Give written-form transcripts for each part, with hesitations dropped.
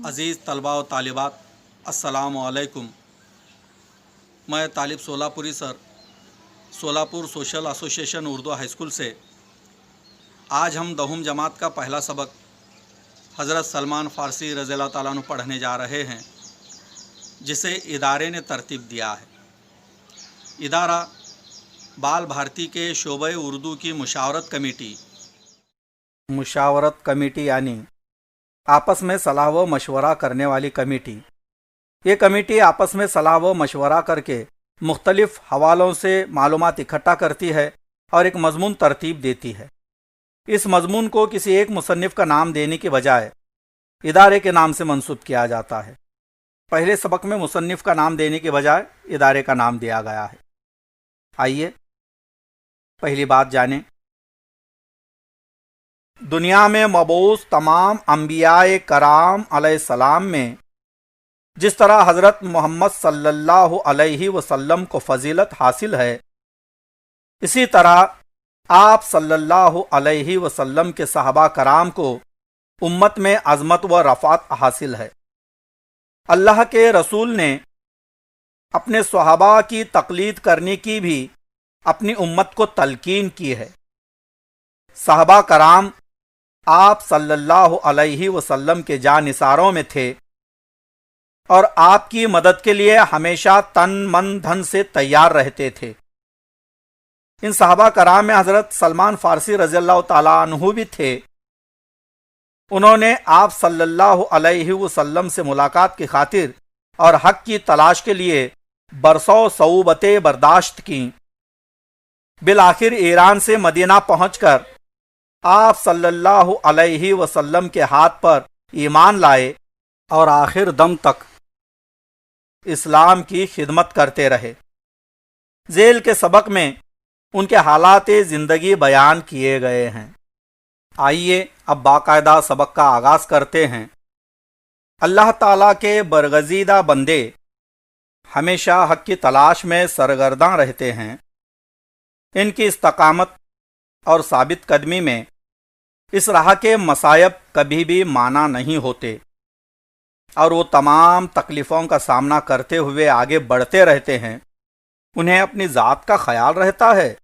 عزیز طلباء و طالبات، السلام علیکم۔ میں طالب Solapuri sir, Solapur social association Urdu high school سے آج ہم 10ویں جماعت کا پہلا سبق حضرت سلمان فارسی رضی اللہ تعالیٰ عنہ پڑھنے جا رہے ہیں، جسے ادارے نے ترتیب دیا ہے۔ ادارہ بال بھارتی کے شعبہ اردو کی مشاورت کمیٹی یعنی آپس میں صلاح و مشورہ کرنے والی کمیٹی۔ یہ کمیٹی آپس میں صلاح و مشورہ کر کے مختلف حوالوں سے معلومات اکٹھا کرتی ہے اور ایک مضمون ترتیب دیتی ہے۔ اس مضمون کو کسی ایک مصنف کا نام دینے کے بجائے ادارے کے نام سے منسوب کیا جاتا ہے۔ پہلے سبق میں مصنف کا نام دینے کے بجائے ادارے کا نام دیا گیا ہے۔ آئیے پہلی بات جانیں۔ دنیا میں مبعوث تمام انبیاء کرام علیہ السلام میں جس طرح حضرت محمد صلی اللہ علیہ وسلم کو فضیلت حاصل ہے، اسی طرح آپ صلی اللہ علیہ وسلم کے صحابہ کرام کو امت میں عظمت و رفعت حاصل ہے۔ اللہ کے رسول نے اپنے صحابہ کی تقلید کرنے کی بھی اپنی امت کو تلقین کی ہے۔ صحابہ کرام آپ صلی اللہ علیہ وسلم کے جانثاروں میں تھے اور آپ کی مدد کے لیے ہمیشہ تن من دھن سے تیار رہتے تھے۔ ان صحابہ کرام میں حضرت سلمان فارسی رضی اللہ تعالیٰ عنہ بھی تھے۔ انہوں نے آپ صلی اللہ علیہ وسلم سے ملاقات کی خاطر اور حق کی تلاش کے لیے برسوں صعوبتیں برداشت کیں۔ بالآخر ایران سے مدینہ پہنچ کر آپ صلی اللہ علیہ وسلم کے ہاتھ پر ایمان لائے اور آخر دم تک اسلام کی خدمت کرتے رہے۔ ذیل کے سبق میں ان کے حالات زندگی بیان کیے گئے ہیں۔ آئیے اب باقاعدہ سبق کا آغاز کرتے ہیں۔ اللہ تعالیٰ کے برگزیدہ بندے ہمیشہ حق کی تلاش میں سرگرداں رہتے ہیں۔ ان کی استقامت اور ثابت قدمی میں اس راہ کے مصائب کبھی بھی مانا نہیں ہوتے، اور وہ تمام تکلیفوں کا سامنا کرتے ہوئے آگے بڑھتے رہتے ہیں۔ انہیں اپنی ذات کا خیال رہتا ہے،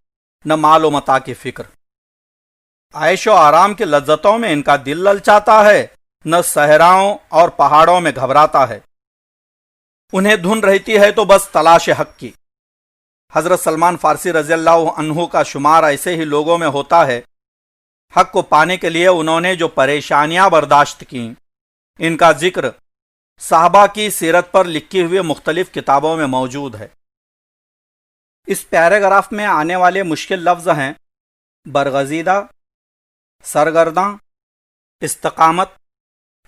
نہ مال و متاع کی فکر۔ عیش و آرام کی لذتوں میں ان کا دل للچاتا ہے، نہ صحراؤں اور پہاڑوں میں گھبراتا ہے۔ انہیں دھن رہتی ہے تو بس تلاش حق کی۔ حضرت سلمان فارسی رضی اللہ عنہ کا شمار ایسے ہی لوگوں میں ہوتا ہے۔ حق کو پانے کے لیے انہوں نے جو پریشانیاں برداشت کیں، ان کا ذکر صحابہ کی سیرت پر لکھی ہوئی مختلف کتابوں میں موجود ہے۔ اس پیراگراف میں آنے والے مشکل لفظ ہیں برگزیدہ، سرگرداں، استقامت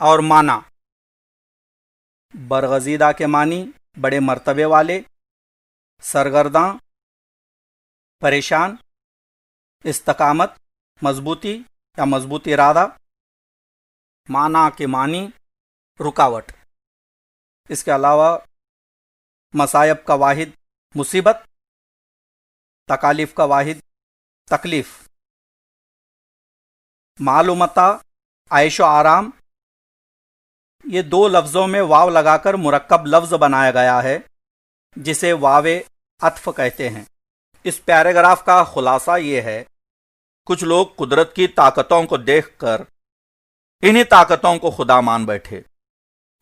اور معنی۔ برگزیدہ کے معنی بڑے مرتبے والے، سرگرداں پریشان، استقامت مضبوطی یا مضبوط ارادہ، معنی کے معنی رکاوٹ۔ اس کے علاوہ مصائب کا واحد مصیبت، تکالیف کا واحد تکلیف۔ مال و متاع، عیش و آرام، یہ دو لفظوں میں واو لگا کر مرکب لفظ بنایا گیا ہے، جسے واو عطف کہتے ہیں۔ اس پیراگراف کا خلاصہ یہ ہے، کچھ لوگ قدرت کی طاقتوں کو دیکھ کر انہی طاقتوں کو خدا مان بیٹھے۔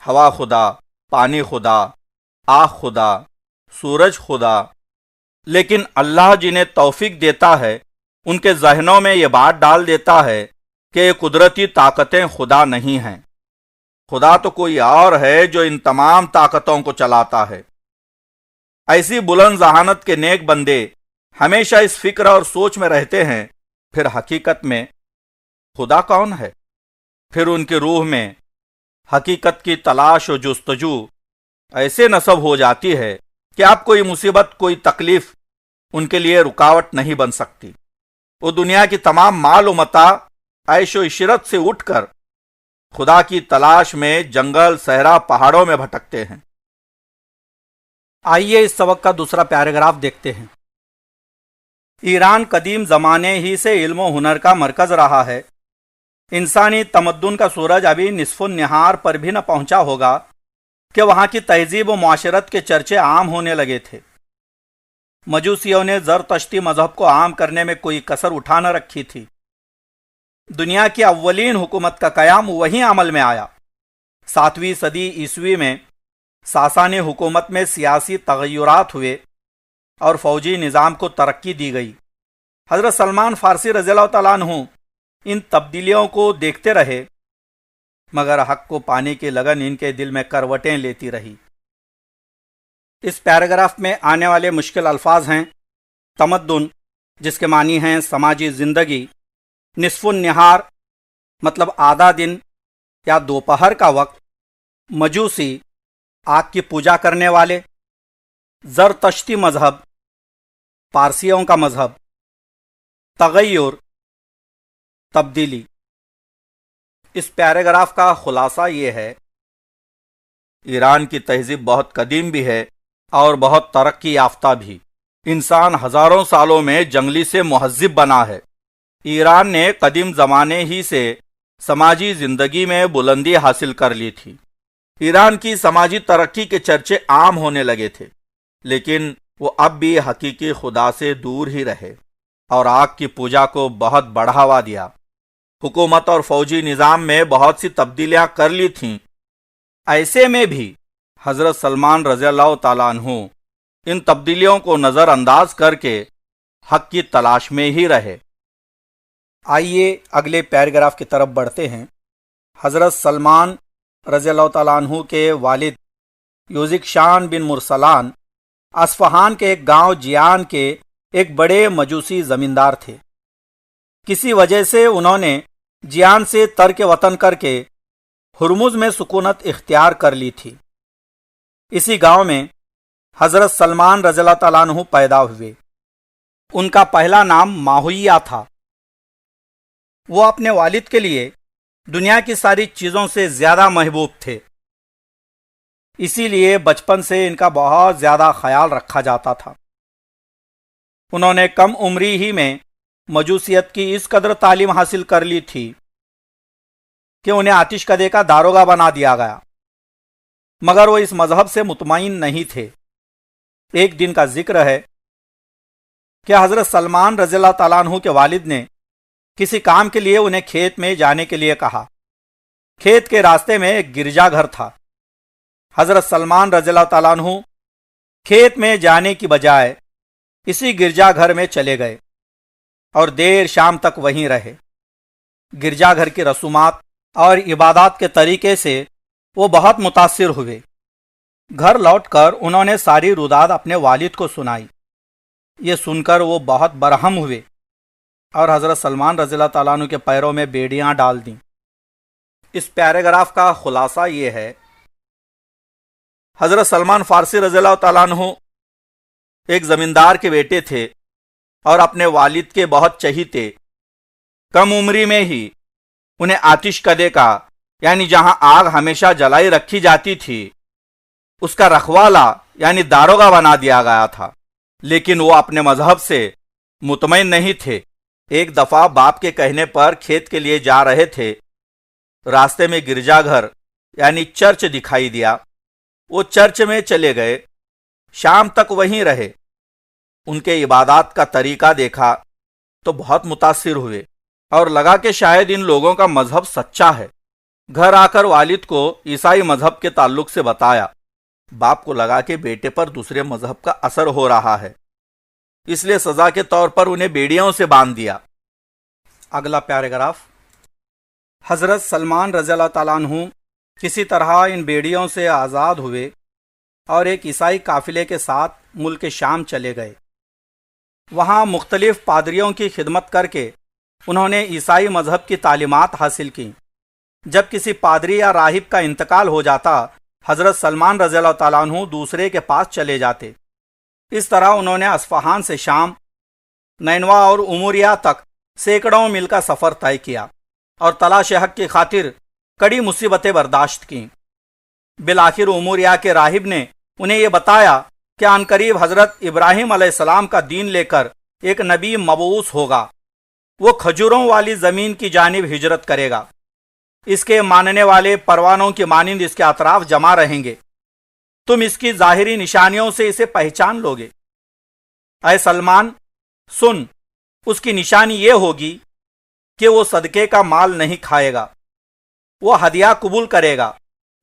ہوا خدا، پانی خدا، آگ خدا، سورج خدا۔ لیکن اللہ جنہیں توفیق دیتا ہے، ان کے ذہنوں میں یہ بات ڈال دیتا ہے کہ یہ قدرتی طاقتیں خدا نہیں ہیں، خدا تو کوئی اور ہے جو ان تمام طاقتوں کو چلاتا ہے۔ ایسی بلند ذہانت کے نیک بندے ہمیشہ اس فکر اور سوچ میں رہتے ہیں، پھر حقیقت میں خدا کون ہے؟ پھر ان کی روح میں حقیقت کی تلاش و جستجو ایسے نصب ہو جاتی ہے کہ اب کوئی مصیبت، کوئی تکلیف ان کے لیے رکاوٹ نہیں بن سکتی۔ وہ دنیا کی تمام مال و متاع، عیش و عشرت سے اٹھ کر خدا کی تلاش میں جنگل، صحرا، پہاڑوں میں بھٹکتے ہیں۔ آئیے اس سبق کا دوسرا پیراگراف دیکھتے ہیں۔ ایران قدیم زمانے ہی سے علم و ہنر کا مرکز رہا ہے۔ انسانی تمدن کا سورج ابھی نصف النہار پر بھی نہ پہنچا ہوگا کہ وہاں کی تہذیب و معاشرت کے چرچے عام ہونے لگے تھے۔ مجوسیوں نے زرتشتی مذہب کو عام کرنے میں کوئی کسر اٹھا نہ رکھی تھی۔ دنیا کی اولین حکومت کا قیام وہیں عمل میں آیا۔ 7ویں صدی عیسوی میں ساسانی حکومت میں سیاسی تغیرات ہوئے اور فوجی نظام کو ترقی دی گئی۔ حضرت سلمان فارسی رضی اللہ تعالیٰ عنہ ان تبدیلیوں کو دیکھتے رہے، مگر حق کو پانے کی لگن ان کے دل میں کروٹیں لیتی رہی۔ اس پیراگراف میں آنے والے مشکل الفاظ ہیں تمدن، جس کے معنی ہیں سماجی زندگی، نصف النہار مطلب آدھا دن یا دوپہر کا وقت، مجوسی آگ کی پوجا کرنے والے، زرتشتی مذہب پارسیوں کا مذہب، تغیر تبدیلی۔ اس پیراگراف کا خلاصہ یہ ہے، ایران کی تہذیب بہت قدیم بھی ہے اور بہت ترقی یافتہ بھی۔ انسان ہزاروں سالوں میں جنگلی سے مہذب بنا ہے۔ ایران نے قدیم زمانے ہی سے سماجی زندگی میں بلندی حاصل کر لی تھی۔ ایران کی سماجی ترقی کے چرچے عام ہونے لگے تھے، لیکن وہ اب بھی حقیقی خدا سے دور ہی رہے اور آگ کی پوجا کو بہت بڑھاوا دیا۔ حکومت اور فوجی نظام میں بہت سی تبدیلیاں کر لی تھیں۔ ایسے میں بھی حضرت سلمان رضی اللہ تعالیٰ عنہ ان تبدیلیوں کو نظر انداز کر کے حق کی تلاش میں ہی رہے۔ آئیے اگلے پیراگراف کی طرف بڑھتے ہیں۔ حضرت سلمان رضی اللہ تعالیٰ عنہ کے والد یوزک شان بن مرسلان اصفہان کے ایک گاؤں جیان کے ایک بڑے مجوسی زمیندار تھے۔ کسی وجہ سے انہوں نے جیان سے ترک وطن کر کے ہرمز میں سکونت اختیار کر لی تھی۔ اسی گاؤں میں حضرت سلمان رضی اللہ تعالیٰ عنہ پیدا ہوئے۔ ان کا پہلا نام ماہویہ تھا۔ وہ اپنے والد کے لیے دنیا کی ساری چیزوں سے زیادہ محبوب تھے، اسی لیے بچپن سے ان کا بہت زیادہ خیال رکھا جاتا تھا۔ انہوں نے کم عمری ہی میں مجوسیت کی اس قدر تعلیم حاصل کر لی تھی کہ انہیں آتش کدے کا داروغہ بنا دیا گیا، مگر وہ اس مذہب سے مطمئن نہیں تھے۔ ایک دن کا ذکر ہے کہ حضرت سلمان رضی اللہ تعالیٰ عنہ کے والد نے کسی کام کے لیے انہیں کھیت میں جانے کے لیے کہا۔ کھیت کے راستے میں ایک گرجا گھر تھا۔ حضرت سلمان رضی اللہ تعالیٰ عنہ کھیت میں جانے کی بجائے اسی گرجا گھر میں چلے گئے اور دیر شام تک وہیں رہے۔ گرجا گھر کی رسومات اور عبادات کے طریقے سے وہ بہت متاثر ہوئے۔ گھر لوٹ کر انہوں نے ساری روداد اپنے والد کو سنائی۔ یہ سن کر وہ بہت برہم ہوئے اور حضرت سلمان رضی اللہ تعالیٰ عنہ کے پیروں میں بیڑیاں ڈال دیں۔ اس پیراگراف کا خلاصہ یہ ہے، حضرت سلمان فارسی رضی اللہ تعالیٰ عنہ ایک زمیندار کے بیٹے تھے اور اپنے والد کے بہت چہیتے۔ کم عمری میں ہی انہیں آتش کدے کا، یعنی جہاں آگ ہمیشہ جلائی رکھی جاتی تھی، اس کا رکھوالا یعنی داروغہ بنا دیا گیا تھا۔ لیکن وہ اپنے مذہب سے مطمئن نہیں تھے۔ ایک دفعہ باپ کے کہنے پر کھیت کے لیے جا رہے تھے، راستے میں گرجا گھر یعنی چرچ دکھائی دیا۔ وہ چرچ میں چلے گئے، شام تک وہیں رہے۔ ان کے عبادات کا طریقہ دیکھا تو بہت متاثر ہوئے اور لگا کہ شاید ان لوگوں کا مذہب سچا ہے۔ گھر آ کر والد کو عیسائی مذہب کے تعلق سے بتایا۔ باپ کو لگا کہ بیٹے پر دوسرے مذہب کا اثر ہو رہا ہے، اس لیے سزا کے طور پر انہیں بیڑیوں سے باندھ دیا۔ اگلا پیراگراف، حضرت سلمان رضی اللہ تعالیٰ عنہ کسی طرح ان بیڑیوں سے آزاد ہوئے اور ایک عیسائی قافلے کے ساتھ ملک شام چلے گئے۔ وہاں مختلف پادریوں کی خدمت کر کے انہوں نے عیسائی مذہب کی تعلیمات حاصل کی۔ جب کسی پادری یا راہب کا انتقال ہو جاتا، حضرت سلمان رضی اللہ تعالیٰ عنہ دوسرے کے پاس چلے جاتے۔ اس طرح انہوں نے اصفہان سے شام، نینوا اور اموریہ تک سینکڑوں میل کا سفر طے کیا اور تلاش حق کی خاطر کڑی مصیبتیں برداشت کیں۔ بالآخر اموریہ کے راہب نے انہیں یہ بتایا کہ عنقریب حضرت ابراہیم علیہ السلام کا دین لے کر ایک نبی مبعوث ہوگا۔ وہ کھجوروں والی زمین کی جانب ہجرت کرے گا۔ اس کے ماننے والے پروانوں کی مانند اس کے اطراف جمع رہیں گے۔ تم اس کی ظاہری نشانیوں سے اسے پہچان لوگے۔ اے سلمان، سن، اس کی نشانی یہ ہوگی کہ وہ صدقے کا مال نہیں کھائے گا، وہ ہدیہ قبول کرے گا،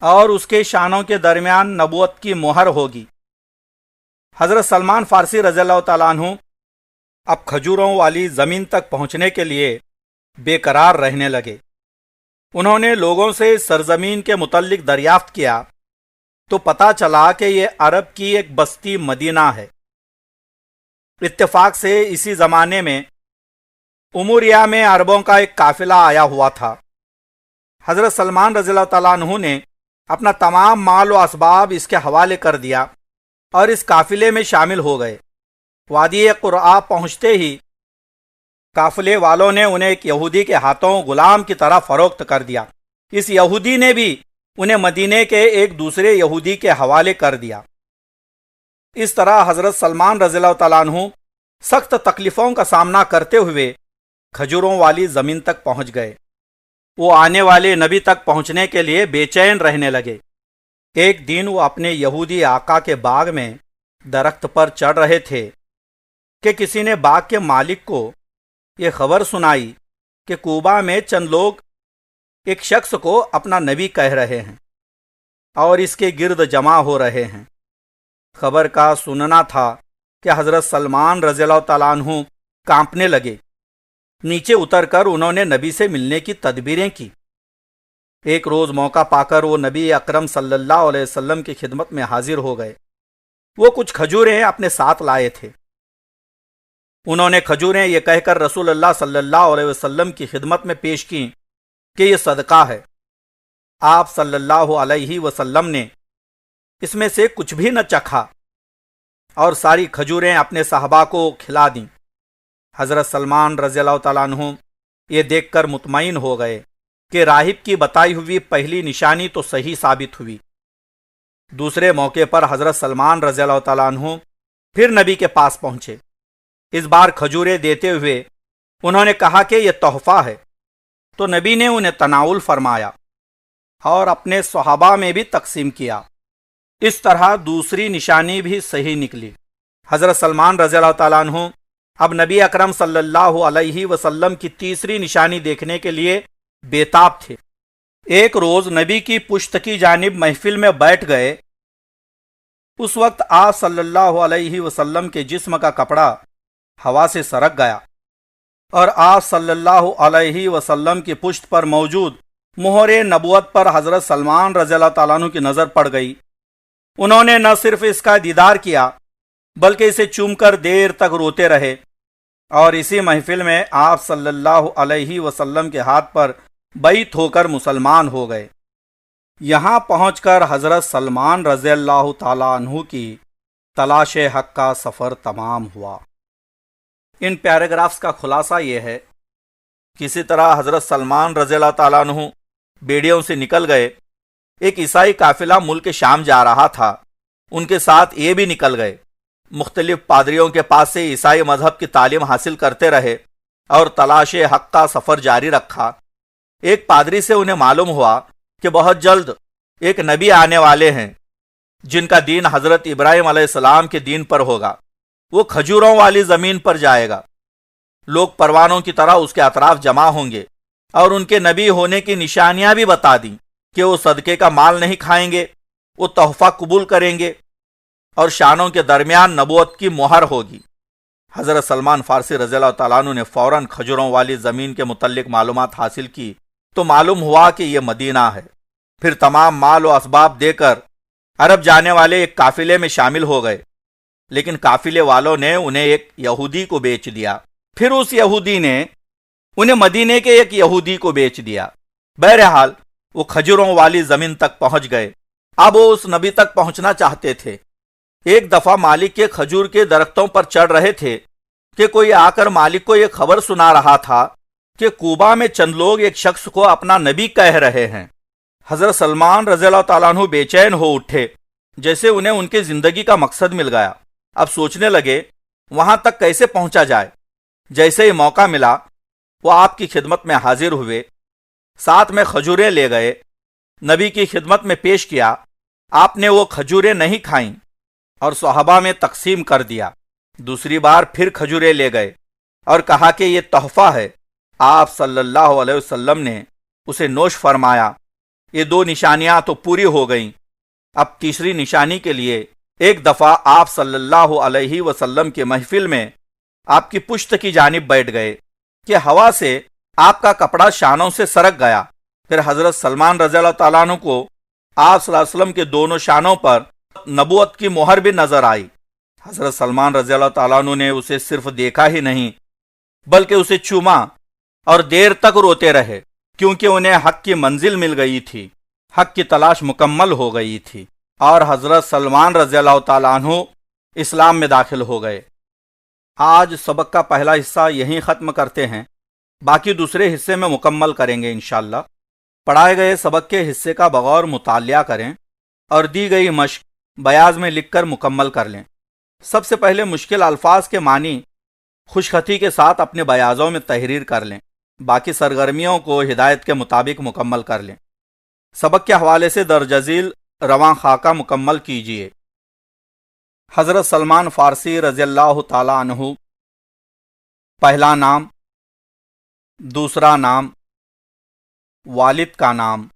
اور اس کے شانوں کے درمیان نبوت کی مہر ہوگی۔ حضرت سلمان فارسی رضی اللہ تعالیٰ عنہ اب کھجوروں والی زمین تک پہنچنے کے لیے بے قرار رہنے لگے۔ انہوں نے لوگوں سے سرزمین کے متعلق دریافت کیا تو پتہ چلا کہ یہ عرب کی ایک بستی مدینہ ہے۔ اتفاق سے اسی زمانے میں اموریہ میں عربوں کا ایک قافلہ آیا ہوا تھا۔ حضرت سلمان رضی اللہ تعالیٰ عنہ نے اپنا تمام مال و اسباب اس کے حوالے کر دیا اور اس قافلے میں شامل ہو گئے۔ وادی قرآ پہنچتے ہی قافلے والوں نے انہیں ایک یہودی کے ہاتھوں غلام کی طرح فروخت کر دیا۔ اس یہودی نے بھی انہیں مدینے کے ایک دوسرے یہودی کے حوالے کر دیا۔ اس طرح حضرت سلمان رضی اللہ تعالیٰ عنہ سخت تکلیفوں کا سامنا کرتے ہوئے کھجوروں والی زمین تک پہنچ گئے۔ وہ آنے والے نبی تک پہنچنے کے لیے بے چین رہنے لگے۔ ایک دن وہ اپنے یہودی آقا کے باغ میں درخت پر چڑھ رہے تھے کہ کسی نے باغ کے مالک کو یہ خبر سنائی کہ کوبا میں چند لوگ ایک شخص کو اپنا نبی کہہ رہے ہیں اور اس کے گرد جمع ہو رہے ہیں۔ خبر کا سننا تھا کہ حضرت سلمان رضی اللہ تعالیٰ عنہ کانپنے لگے۔ نیچے اتر کر انہوں نے نبی سے ملنے کی تدبیریں کی۔ ایک روز موقع پا کر وہ نبی اکرم صلی اللہ علیہ وسلم کی خدمت میں حاضر ہو گئے۔ وہ کچھ کھجوریں اپنے ساتھ لائے تھے۔ انہوں نے کھجوریں یہ کہہ کر رسول اللہ صلی اللہ علیہ وسلم کی خدمت میں پیش کی کہ یہ صدقہ ہے۔ آپ صلی اللہ علیہ وسلم نے اس میں سے کچھ بھی نہ چکھا اور ساری کھجوریں اپنے صحابہ کو کھلا دیں۔ حضرت سلمان رضی اللہ تعالیٰ عنہ یہ دیکھ کر مطمئن ہو گئے کہ راہب کی بتائی ہوئی پہلی نشانی تو صحیح ثابت ہوئی۔ دوسرے موقع پر حضرت سلمان رضی اللہ تعالیٰ عنہ پھر نبی کے پاس پہنچے۔ اس بار کھجوریں دیتے ہوئے انہوں نے کہا کہ یہ تحفہ ہے، تو نبی نے انہیں تناول فرمایا اور اپنے صحابہ میں بھی تقسیم کیا۔ اس طرح دوسری نشانی بھی صحیح نکلی۔ حضرت سلمان رضی اللہ تعالیٰ عنہ اب نبی اکرم صلی اللہ علیہ وسلم کی تیسری نشانی دیکھنے کے لیے بےتاب تھے۔ ایک روز نبی کی پشت کی جانب محفل میں بیٹھ گئے۔ اس وقت آپ صلی اللہ علیہ وسلم کے جسم کا کپڑا ہوا سے سرک گیا اور آپ صلی اللہ علیہ وسلم کی پشت پر موجود مہر نبوت پر حضرت سلمان رضی اللہ تعالیٰ عنہ کی نظر پڑ گئی۔ انہوں نے نہ صرف اس کا دیدار کیا بلکہ اسے چوم کر دیر تک روتے رہے، اور اسی محفل میں آپ صلی اللہ علیہ وسلم کے ہاتھ پر بیعت ہو کر مسلمان ہو گئے۔ یہاں پہنچ کر حضرت سلمان رضی اللہ تعالیٰ عنہ کی تلاش حق کا سفر تمام ہوا۔ ان پیراگرافز کا خلاصہ یہ ہے، کسی طرح حضرت سلمان رضی اللہ تعالیٰ عنہ بیڑیوں سے نکل گئے۔ ایک عیسائی قافلہ ملک شام جا رہا تھا، ان کے ساتھ یہ بھی نکل گئے۔ مختلف پادریوں کے پاس سے عیسائی مذہب کی تعلیم حاصل کرتے رہے اور تلاش حق کا سفر جاری رکھا۔ ایک پادری سے انہیں معلوم ہوا کہ بہت جلد ایک نبی آنے والے ہیں جن کا دین حضرت ابراہیم علیہ السلام کے دین پر ہوگا۔ وہ کھجوروں والی زمین پر جائے گا۔ لوگ پروانوں کی طرح اس کے اطراف جمع ہوں گے اور ان کے نبی ہونے کی نشانیاں بھی بتا دیں کہ وہ صدقے کا مال نہیں کھائیں گے، وہ تحفہ قبول کریں گے اور شانوں کے درمیان نبوت کی مہر ہوگی۔ حضرت سلمان فارسی رضی اللہ تعالیٰ عنہ نے فوراً کھجوروں والی زمین کے متعلق معلومات حاصل کی تو معلوم ہوا کہ یہ مدینہ ہے۔ پھر تمام مال و اسباب دے کر عرب جانے والے ایک قافلے میں شامل ہو گئے، لیکن قافلے والوں نے انہیں ایک یہودی کو بیچ دیا۔ پھر اس یہودی نے انہیں مدینے کے ایک یہودی کو بیچ دیا۔ بہرحال وہ کھجوروں والی زمین تک پہنچ گئے۔ اب وہ اس نبی تک پہنچنا چاہتے تھے۔ ایک دفعہ مالک کے کھجور کے درختوں پر چڑھ رہے تھے کہ کوئی آ کر مالک کو یہ خبر سنا رہا تھا کہ کوبا میں چند لوگ ایک شخص کو اپنا نبی کہہ رہے ہیں۔ حضرت سلمان رضی اللہ تعالیٰ عنہ بے چین ہو اٹھے، جیسے انہیں ان کی زندگی کا مقصد مل گیا۔ اب سوچنے لگے وہاں تک کیسے پہنچا جائے۔ جیسے ہی موقع ملا وہ آپ کی خدمت میں حاضر ہوئے، ساتھ میں کھجوریں لے گئے، نبی کی خدمت میں پیش کیا۔ آپ نے وہ کھجوریں نہیں کھائیں اور صحابہ میں تقسیم کر دیا۔ دوسری بار پھر کھجوریں لے گئے اور کہا کہ یہ تحفہ ہے۔ آپ صلی اللہ علیہ وسلم نے اسے نوش فرمایا۔ یہ دو نشانیاں تو پوری ہو گئیں، اب تیسری نشانی کے لیے ایک دفعہ آپ صلی اللہ علیہ وسلم کے محفل میں آپ کی پشت کی جانب بیٹھ گئے کہ ہوا سے آپ کا کپڑا شانوں سے سرک گیا۔ پھر حضرت سلمان رضی اللہ تعالیٰ عنہ کو آپ صلی اللہ علیہ وسلم کے دونوں شانوں پر نبوت کی مہر بھی نظر آئی۔ حضرت سلمان رضی اللہ تعالیٰ عنہ نے اسے صرف دیکھا ہی نہیں بلکہ اسے چوما اور دیر تک روتے رہے، کیونکہ انہیں حق کی منزل مل گئی تھی، حق کی تلاش مکمل ہو گئی تھی، اور حضرت سلمان رضی اللہ تعالیٰ عنہ اسلام میں داخل ہو گئے۔ آج سبق کا پہلا حصہ یہیں ختم کرتے ہیں، باقی دوسرے حصے میں مکمل کریں گے انشاءاللہ۔ پڑھائے گئے سبق کے حصے کا بغور مطالعہ کریں اور دی گئی مشق بیاض میں لکھ کر مکمل کر لیں۔ سب سے پہلے مشکل الفاظ کے معنی خوشخطی کے ساتھ اپنے بیاضوں میں تحریر کر لیں، باقی سرگرمیوں کو ہدایت کے مطابق مکمل کر لیں۔ سبق کے حوالے سے درج ذیل رواں خاکہ مکمل کیجیے۔ حضرت سلمان فارسی رضی اللہ تعالی عنہ، پہلا نام، دوسرا نام، والد کا نام،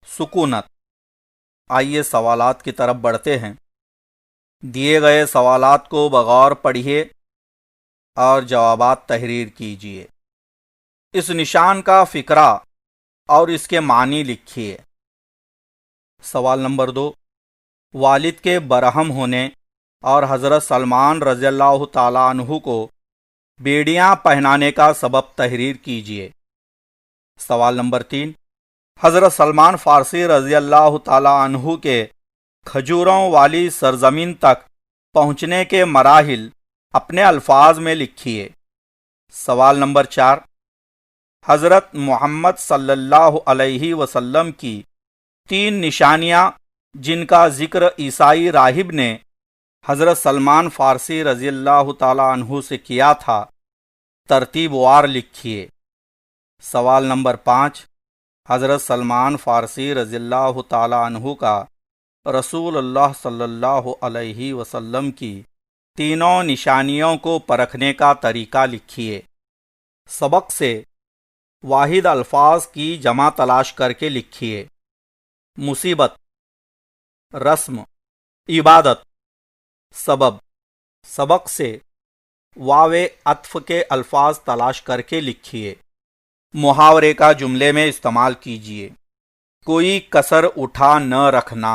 سکونت۔ آئیے سوالات کی طرف بڑھتے ہیں۔ دیے گئے سوالات کو بغور پڑھیے اور جوابات تحریر کیجیے۔ اس نشان کا فقرہ اور اس کے معنی لکھیے۔ سوال نمبر 2، والد کے برہم ہونے اور حضرت سلمان رضی اللہ تعالی عنہ کو بیڑیاں پہنانے کا سبب تحریر کیجیے۔ سوال نمبر 3، حضرت سلمان فارسی رضی اللہ تعالی عنہ کے کھجوروں والی سرزمین تک پہنچنے کے مراحل اپنے الفاظ میں لکھیے۔ سوال نمبر 4، حضرت محمد صلی اللہ علیہ وسلم کی 3 نشانیاں جن کا ذکر عیسائی راہب نے حضرت سلمان فارسی رضی اللہ تعالی عنہ سے کیا تھا، ترتیب وار لکھیے۔ سوال نمبر 5، حضرت سلمان فارسی رضی اللہ تعالی عنہ کا رسول اللہ صلی اللہ علیہ وسلم کی 3 نشانیوں کو پرکھنے کا طریقہ لکھیے۔ سبق سے واحد الفاظ کی جمع تلاش کر کے لکھیے۔ مصیبت، رسم، عبادت، سبب۔ سبق سے واو عطف کے الفاظ تلاش کر کے لکھیے۔ محاورے کا جملے میں استعمال کیجیے۔ کوئی کسر اٹھا نہ رکھنا،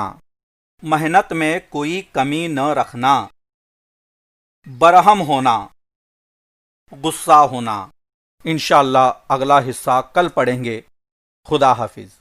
محنت میں کوئی کمی نہ رکھنا، برہم ہونا، غصہ ہونا۔ انشاءاللہ اگلا حصہ کل پڑھیں گے۔ خدا حافظ۔